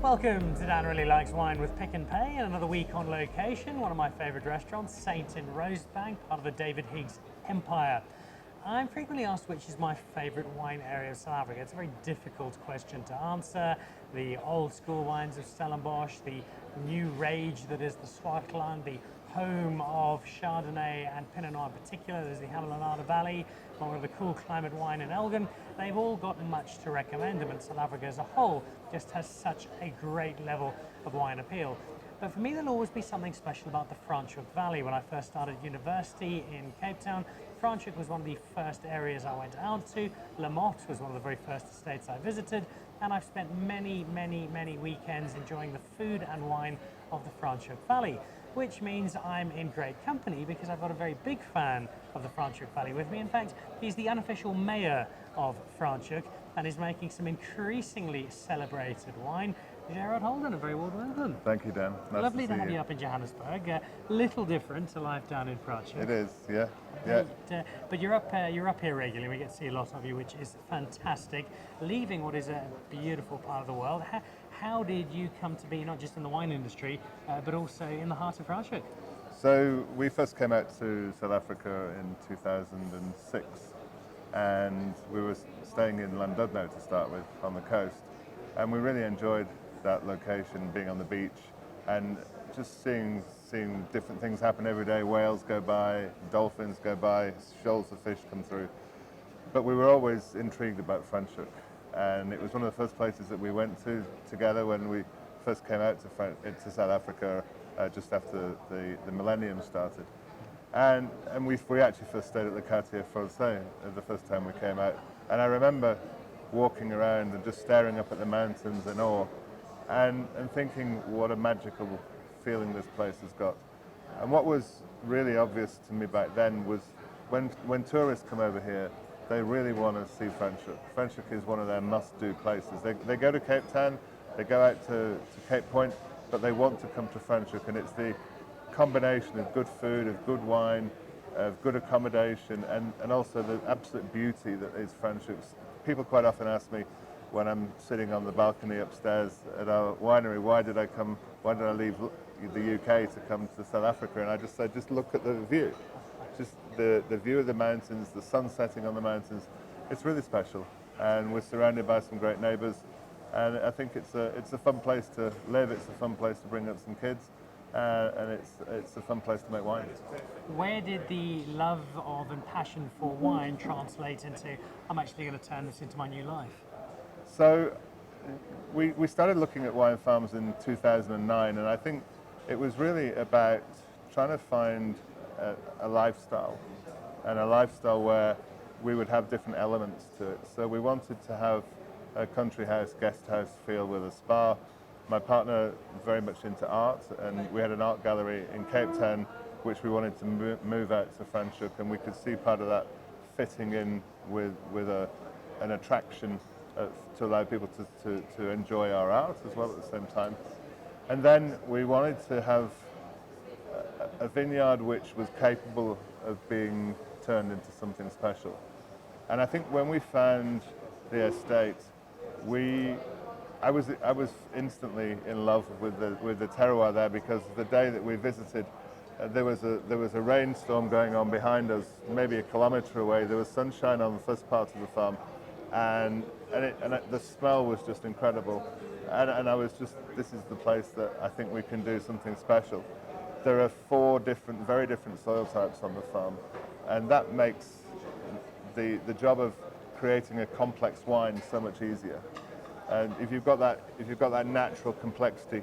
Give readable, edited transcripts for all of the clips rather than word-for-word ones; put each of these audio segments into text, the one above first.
Welcome to Dan Really Likes Wine with Pick and Pay, and another week on location, one of my favourite restaurants, Saint in Rosebank, part of the David Higgs empire. I'm frequently asked which is my favourite wine area of South Africa. It's a very difficult question to answer. The old school wines of Stellenbosch, the new rage that is the Swartland, the home of Chardonnay and Pinot Noir in particular. There's the Hamiltonade Valley, one of the cool climate wine in Elgin. They've all got much to recommend them, and South Africa as a whole just has such a great level of wine appeal. But for me, there'll always be something special about the Franschhoek Valley. When I first started university in Cape Town, Franschhoek was one of the first areas I went out to. La Motte was one of the very first estates I visited, and I've spent many weekends enjoying the food and wine of the Franschhoek Valley, which means I'm in great company because I've got a very big fan of the Franschhoek Valley with me. In fact, he's the unofficial mayor of Franschhoek and is making some increasingly celebrated wine. Gerard Holden, a very warm welcome. Thank you, Dan. Lovely to have you up in Johannesburg. Little different to life down in Franschhoek. It is, yeah. But you're up here regularly. We get to see a lot of you, which is fantastic. Leaving what is a beautiful part of the world, how did you come to be not just in the wine industry, but also in the heart of Franschhoek? So we first came out to South Africa in 2006, and we were staying in Llandudno to start with on the coast, and we really enjoyed that location, being on the beach and just seeing different things happen every day. Whales go by, dolphins go by, shoals of fish come through. But we were always intrigued about Franschhoek, and it was one of the first places that we went to together when we first came out to South Africa just after the millennium started. And we actually first stayed at the Quartier Français the first time we came out. And I remember walking around and just staring up at the mountains in awe and thinking what a magical feeling this place has got. And what was really obvious to me back then was when tourists come over here, they really want to see Franschhoek. Franschhoek is one of their must-do places. They go to Cape Town, they go out to Cape Point, but they want to come to Franschhoek, and it's the combination of good food, of good wine, of good accommodation, and also the absolute beauty that is Franschhoek. People quite often ask me when I'm sitting on the balcony upstairs at our winery, why did I leave the UK to come to South Africa? And I just say, just look at the view. Just the view of the mountains, the sun setting on the mountains. It's really special, and we're surrounded by some great neighbours, and I think it's a fun place to live. It's a fun place to bring up some kids, and it's a fun place to make wine. Where did the love of and passion for wine translate into, I'm actually going to turn this into my new life? So we started looking at wine farms in 2009, and I think it was really about trying to find a lifestyle, and a lifestyle where we would have different elements to it. So we wanted to have a country house, guest house feel with a spa. My partner very much into art, and we had an art gallery in Cape Town which we wanted to move out to Franschhoek, and we could see part of that fitting in with an attraction to allow people to enjoy our art as well at the same time. And then we wanted to have a vineyard which was capable of being turned into something special. And I think when we found the estate, I was instantly in love with the terroir there, because the day that we visited, there was a rainstorm going on behind us, maybe a kilometre away. There was sunshine on the first part of the farm, and the smell was just incredible. And I was just, this is the place that I think we can do something special. There are 4 very different soil types on the farm, and that makes the job of creating a complex wine so much easier. And if you've got that natural complexity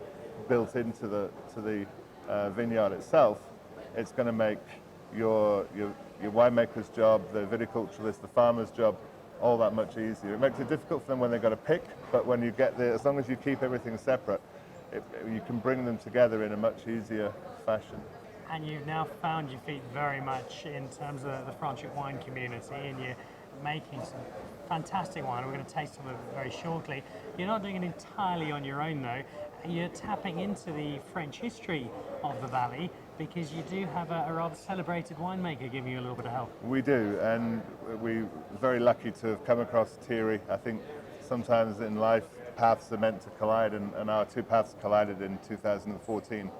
built into the vineyard itself, it's going to make your winemaker's job, the viticulturalist, the farmer's job, all that much easier. It makes it difficult for them when they've got to pick, but when you get there, as long as you keep everything separate, you can bring them together in a much easier fashion. And you've now found your feet very much in terms of the Franschhoek wine community, and you're making some fantastic wine. We're going to taste some of it very shortly. You're not doing it entirely on your own though. You're tapping into the French history of the valley, because you do have a rather celebrated winemaker giving you a little bit of help. We do, and we're very lucky to have come across Thierry. I think sometimes in life paths are meant to collide, and our two paths collided in 2014.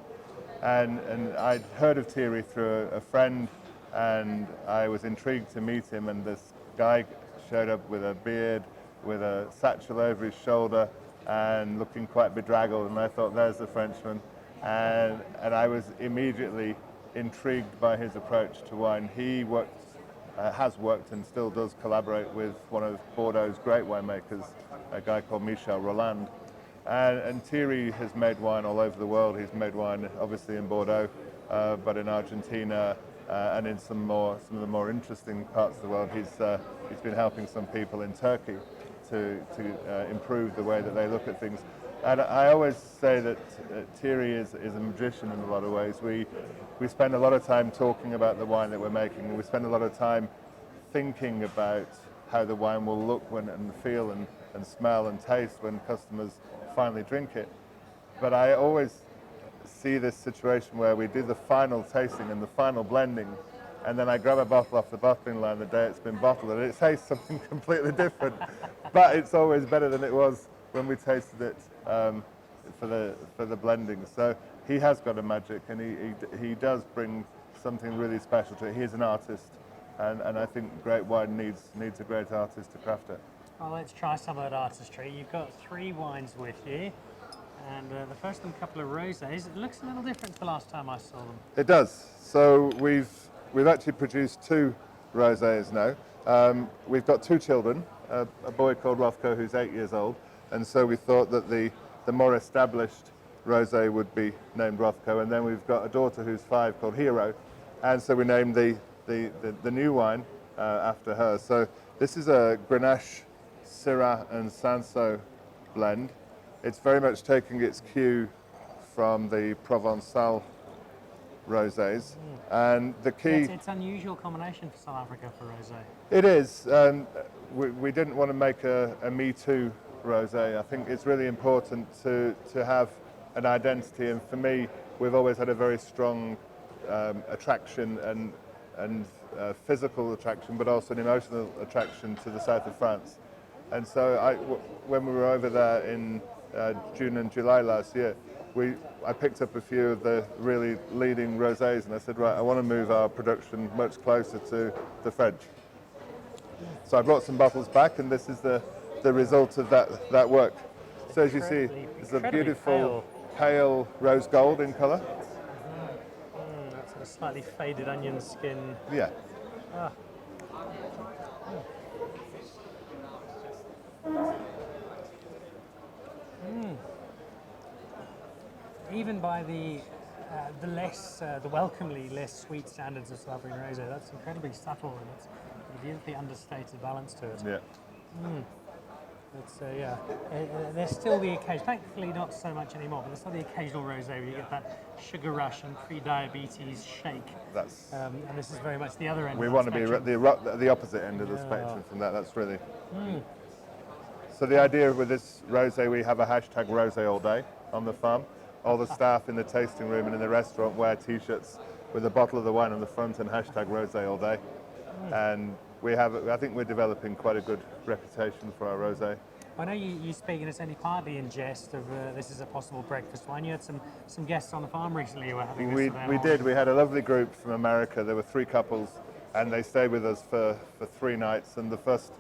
And I'd heard of Thierry through a friend, and I was intrigued to meet him, and this guy showed up with a beard, with a satchel over his shoulder, and looking quite bedraggled, and I thought, there's the Frenchman. And I was immediately intrigued by his approach to wine. He has worked and still does collaborate with one of Bordeaux's great winemakers, a guy called Michel Rolland. And Thierry has made wine all over the world. He's made wine obviously in Bordeaux, but in Argentina, and in some of the more interesting parts of the world. He's been helping some people in Turkey to improve the way that they look at things. And I always say that Thierry is a magician in a lot of ways. We spend a lot of time talking about the wine that we're making, and we spend a lot of time thinking about how the wine will look and feel and smell and taste when customers finally drink it. But I always see this situation where we do the final tasting and the final blending, and then I grab a bottle off the bottling line the day it's been bottled, and it tastes something completely different. But it's always better than it was when we tasted it for the blending. So he has got a magic, and he does bring something really special to it. He's an artist, and I think great wine needs a great artist to craft it. Well, let's try some of that artistry. You've got 3 wines with you, and the first one, a couple of rosés. It looks a little different to the last time I saw them. It does. So we've actually produced 2 rosés now. We've got 2 children, a boy called Rothko who's 8 years old, and so we thought that the more established rosé would be named Rothko, and then we've got a daughter who's 5 called Hero, and so we named the new wine after her. So this is a Grenache, Syrah and Cinsault blend. It's very much taking its cue from the Provençal rosés, and the key... It's an unusual combination for South Africa for rosé. It is. We didn't want to make a Me Too rosé. I think it's really important to have an identity, and for me, we've always had a very strong attraction and physical attraction, but also an emotional attraction to the south of France. And so when we were over there in June and July last year, I picked up a few of the really leading rosés, and I said, right, I want to move our production much closer to the French. So I brought some bottles back, and this is the result of that work. So as you see, it's a beautiful pale rose gold in colour. That's a slightly faded onion skin. Yeah. Even by the welcomely less sweet standards of South African rosé, that's incredibly subtle, and it's a beautifully understated balance to it. Yeah. There's still the occasion, thankfully not so much anymore, but there's still the occasional rosé where you get that sugar rush and pre-diabetes shake. And this is very much the other end. We want to be the opposite end of the spectrum from that. That's really. So the idea with this rosé, we have a hashtag rosé all day on the farm. All the staff in the tasting room and in the restaurant wear T-shirts with a bottle of the wine on the front and hashtag rosé all day. And I think we're developing quite a good reputation for our rosé. I know you speak, and it's only partly in jest, of this is a possible breakfast wine. You had some guests on the farm recently who were having this. We did. We had a lovely group from America. There were 3 couples, and they stayed with us for 3 nights. And the first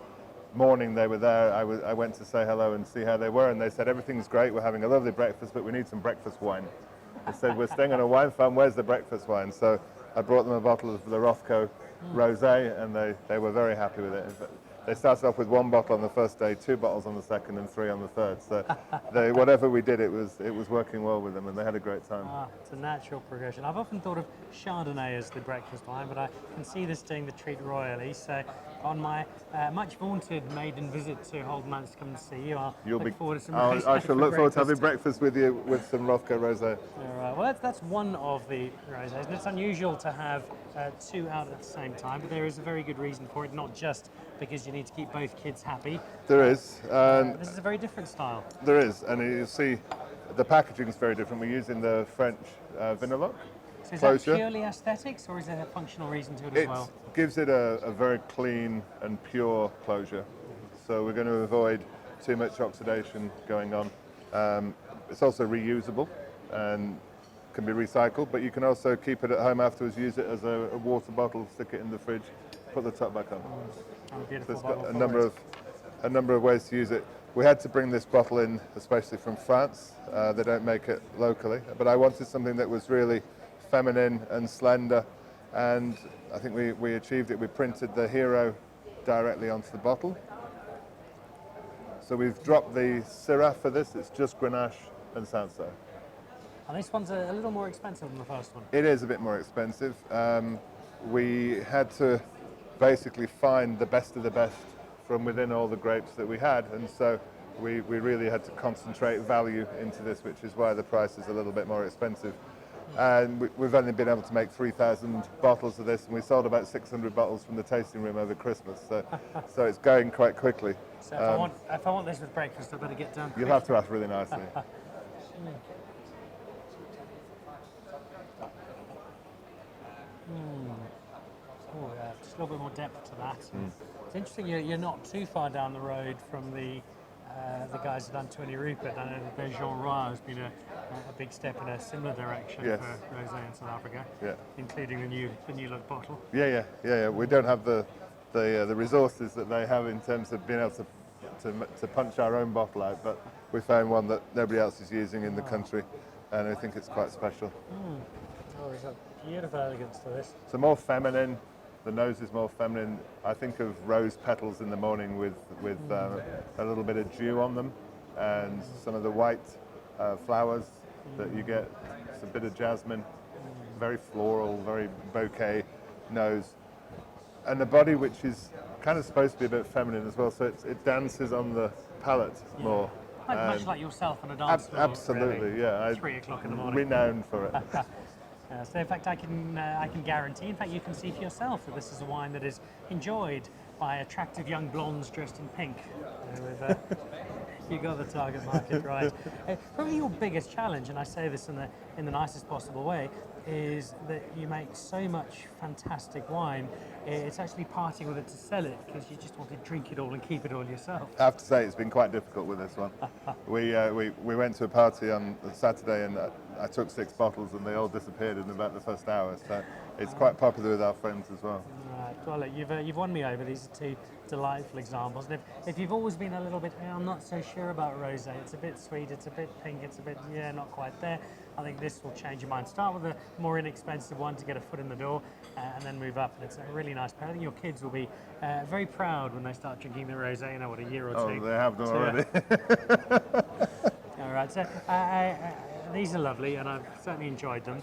morning they were there, I went to say hello and see how they were, and they said, everything's great, we're having a lovely breakfast, but we need some breakfast wine. I said, we're staying on a wine farm, where's the breakfast wine? So I brought them a bottle of the Rothko rosé, and they were very happy with it. They started off with 1 bottle on the first day, 2 bottles on the second, and 3 on the third. So whatever we did, it was working well with them, and they had a great time. It's a natural progression. I've often thought of Chardonnay as the breakfast wine, but I can see this doing the treat royally. So on my much vaunted maiden visit to Holden Manz to come and see you, I'll look forward to some rosé. I shall look forward to having breakfast with you with some Rothko rosé. All right. Well, that's one of the rosés, and it's unusual to have 2 out at the same time, but there is a very good reason for it, not just because you need to keep both kids happy. There is. This is a very different style. There is, and you see the packaging is very different. We're using the French Vinylog. So is that purely aesthetics, or is there a functional reason to it as well? It gives it a very clean and pure closure. So we're going to avoid too much oxidation going on. It's also reusable and can be recycled, but you can also keep it at home afterwards, use it as a water bottle, stick it in the fridge, put the top back on. Oh, So it's got a number of ways to use it. We had to bring this bottle in, especially from France. They don't make it locally, but I wanted something that was really feminine and slender, and I think we achieved it. We printed the hero directly onto the bottle. So we've dropped the Syrah for this. It's just Grenache and Sancerre. And this one's a little more expensive than the first one. It is a bit more expensive. We had to basically find the best of the best from within all the grapes that we had, and so we really had to concentrate value into this, which is why the price is a little bit more expensive. And we've only been able to make 3,000 bottles of this, and we sold about 600 bottles from the tasting room over Christmas, so it's going quite quickly. So if I want this with breakfast, I better get down. You'll have to ask really nicely. Oh, yeah, just a little bit more depth to that. It's interesting you're not too far down the road from the guys at Anthony Rupert. I know that Bergeron Roy has been a big step in a similar direction Yes. for rosé in South Africa, Yeah. including the new look bottle. Yeah. We don't have the resources that they have in terms of being able to punch our own bottle out, but we found one that nobody else is using in the country, and I think it's quite special. Oh, there's a beautiful elegance to this. So more feminine. The nose is more feminine. I think of rose petals in the morning with a little bit of dew on them, and some of the white flowers that you get. It's a bit of jasmine, very floral, very bouquet nose, and the body, which is kind of supposed to be a bit feminine as well. So it dances on the palate more. Much like yourself on a dance floor. Absolutely, really. yeah. 3 o'clock in the morning. Renowned for it. So in fact, I can guarantee, in fact, you can see for yourself that this is a wine that is enjoyed by attractive young blondes dressed in pink. You got the target market right. Probably your biggest challenge, and I say this in the nicest possible way, is that you make so much fantastic wine. It's actually parting with it to sell it, because you just want to drink it all and keep it all yourself. I have to say it's been quite difficult with this one. We went to a party on Saturday, and I took 6 bottles and they all disappeared in about the first hour. So it's quite popular with our friends as well. Right. Well, look, you've won me over. These are 2 delightful examples. And if you've always been a little bit, I'm not so sure about rosé. It's a bit sweet. It's a bit pink. It's a bit not quite there. I think this will change your mind. Start with a more inexpensive one to get a foot in the door, and then move up. And it's a really nice pair. I think your kids will be very proud when they start drinking the rosé in a year or 2. Oh, they have done already. All right. So these are lovely, and I've certainly enjoyed them.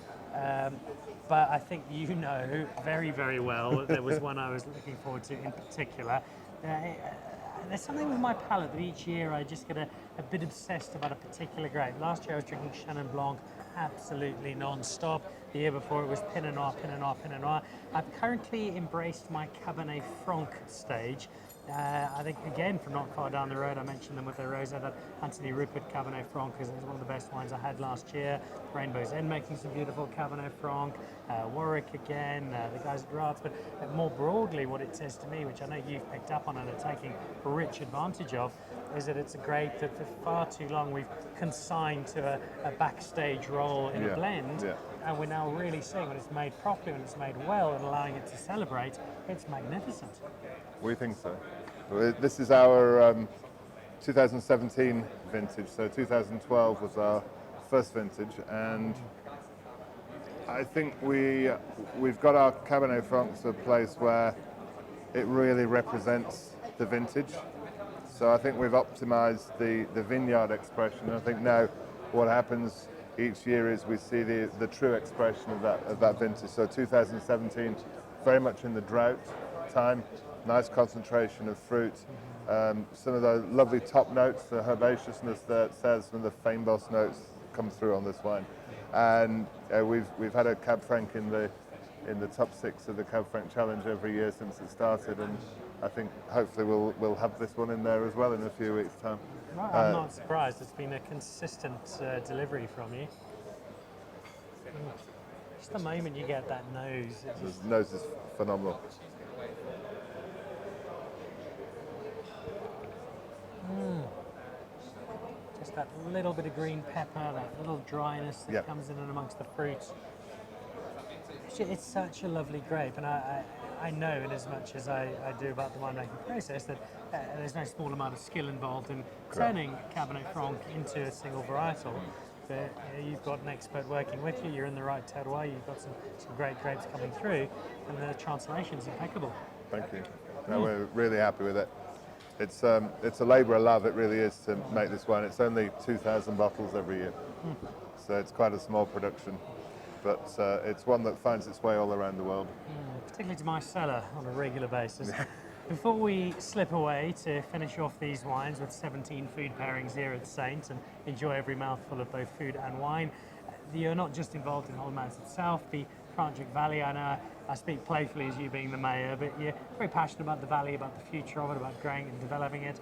But I think you know very, very well that there was one I was looking forward to in particular. There's something with my palate that each year I just get a bit obsessed about a particular grape. Last year I was drinking Chenin Blanc absolutely non-stop. The year before it was Pinot Noir, Pinot Noir, Pinot Noir. I've currently embraced my Cabernet Franc stage. I think, again, from not far down the road, I mentioned them with their rosé, that Anthony Rupert Cabernet Franc is one of the best wines I had last year. Rainbow's End making some beautiful Cabernet Franc. Warwick again, the guys at Gerard's. But more broadly, what it says to me, which I know you've picked up on and are taking rich advantage of, is that it's a grape that for far too long we've consigned to a backstage role in a blend. Yeah. And we're now really seeing when it's made properly, when it's made well, and allowing it to celebrate. It's magnificent. We think so. This is our 2017 vintage, so 2012 was our first vintage, and I think we've got our Cabernet Franc to a place where it really represents the vintage. So I think we've optimized the vineyard expression. I think now what happens each year is we see the true expression of that vintage. So 2017, very much in the drought time, nice concentration of fruit. Some of the lovely top notes, the herbaceousness that says from the Feinboss notes come through on this wine. And we've had a Cab Franc in the top 6 of the Cab Franc Challenge every year since it started, and I think hopefully we'll have this one in there as well in a few weeks' time. Right, I'm not surprised. It's been a consistent delivery from you. Just the moment you get that nose. The nose is phenomenal. just that little bit of green pepper, that little dryness that Yep. comes in and amongst the fruits. It's such a lovely grape, and I know, in as much as I do about the winemaking process, that there's no small amount of skill involved in turning Cabernet Franc into a single varietal. But you've got an expert working with you, you're in the right terroir, you've got some great grapes coming through, and the translation's impeccable. Thank you. No, we're really happy with it. It's a labour of love, it really is, to make this wine. It's only 2,000 bottles every year, so it's quite a small production. But it's one that finds its way all around the world. Particularly to my cellar on a regular basis. Before we slip away to finish off these wines with 17 food pairings here at Saint and enjoy every mouthful of both food and wine, you're not just involved in Holden Manz itself, the Franschhoek Valley. I know I speak playfully as you being the mayor, but you're very passionate about the valley, about the future of it, about growing and developing it.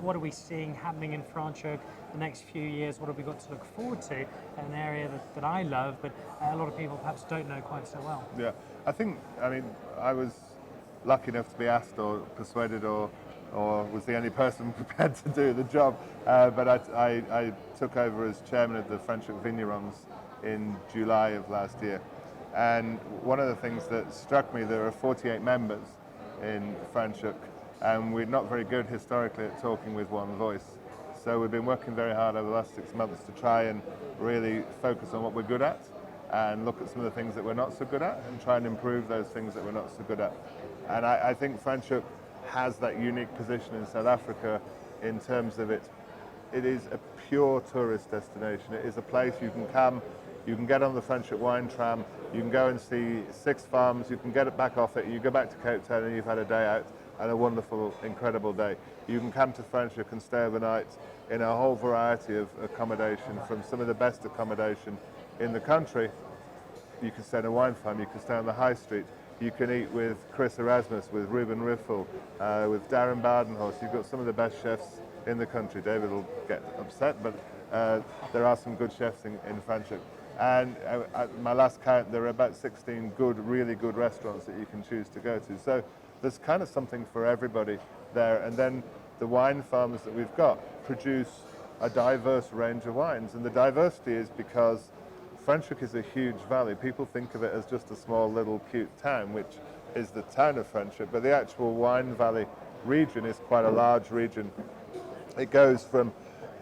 What are we seeing happening in Franschhoek the next few years? What have we got to look forward to? An area that I love, but a lot of people perhaps don't know quite so well. Yeah, I was lucky enough to be asked or persuaded or was the only person prepared to do the job. But I took over as chairman of the Franschhoek Vignerons in July of last year. And one of the things that struck me, there are 48 members in Franschhoek, and we're not very good historically at talking with one voice. So we've been working very hard over the last 6 months to try and really focus on what we're good at and look at some of the things that we're not so good at and try and improve those things that we're not so good at. And I think Franschhoek has that unique position in South Africa in terms of it is a pure tourist destination. It is a place you can come, you can get on the Franschhoek wine tram, you can go and see 6 farms, you can get it back off it, you go back to Cape Town and you've had a day out and a wonderful, incredible day. You can come to Franschhoek and stay overnight in a whole variety of accommodation, from some of the best accommodation in the country. You can stay in a wine farm, you can stay on the high street, you can eat with Chris Erasmus, with Ruben Riffel, with Darren Badenhorst. You've got some of the best chefs in the country. David will get upset, but there are some good chefs in Franschhoek. And at my last count, there are about 16 really good restaurants that you can choose to go to. So there's kind of something for everybody there. And then the wine farms that we've got produce a diverse range of wines. And the diversity is because Franschhoek is a huge valley. People think of it as just a small little cute town, which is the town of Franschhoek, but the actual wine valley region is quite a large region. It goes from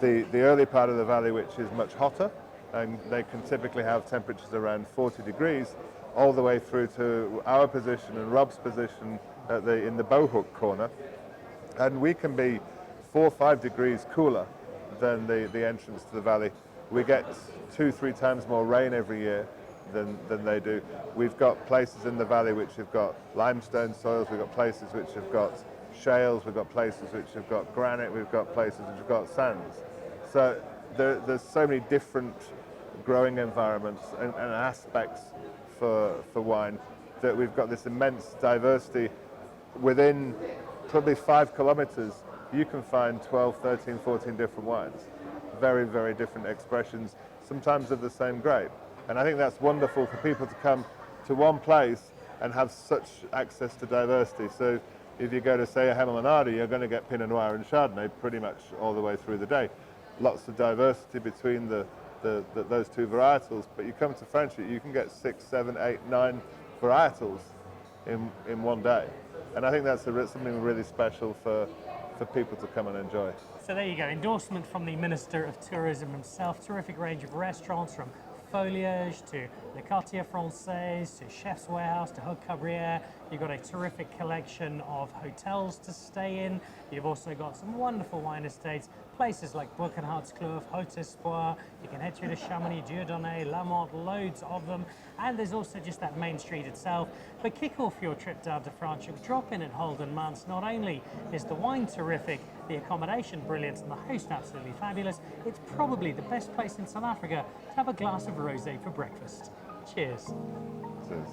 the early part of the valley, which is much hotter, and they can typically have temperatures around 40 degrees, all the way through to our position and Rob's position in the Bohoek corner. And we can be 4 or 5 degrees cooler than the entrance to the valley. We get 2-3 times more rain every year than they do. We've got places in the valley which have got limestone soils, we've got places which have got shales, we've got places which have got granite, we've got places which have got sands. So there's so many different growing environments and aspects for wine that we've got this immense diversity. Within probably 5 kilometers, you can find 12, 13, 14 different wines. Very, very different expressions, sometimes of the same grape. And I think that's wonderful for people to come to one place and have such access to diversity. So if you go to, say, a Hemelanade, you're going to get Pinot Noir and Chardonnay pretty much all the way through the day. Lots of diversity between those two varietals, but you come to Franschhoek, you can get 6, 7, 8, 9 varietals in one day. And I think that's something really special for people to come and enjoy. So there you go, endorsement from the Minister of Tourism himself. Terrific range of restaurants, from Foliage to Le Quartier Français to Chef's Warehouse to Hoek Cabriere. You've got a terrific collection of hotels to stay in. You've also got some wonderful wine estates, places like Burkenhardskloof, Haute Espoir. You can head through to Chamonix, Dieudonné, La Motte, loads of them. And there's also just that main street itself. But kick off your trip down to Franschhoek, drop in at Holden Manz. Not only is the wine terrific, the accommodation brilliant, and the host absolutely fabulous, it's probably the best place in South Africa to have a glass of rosé for breakfast. Cheers. Cheers.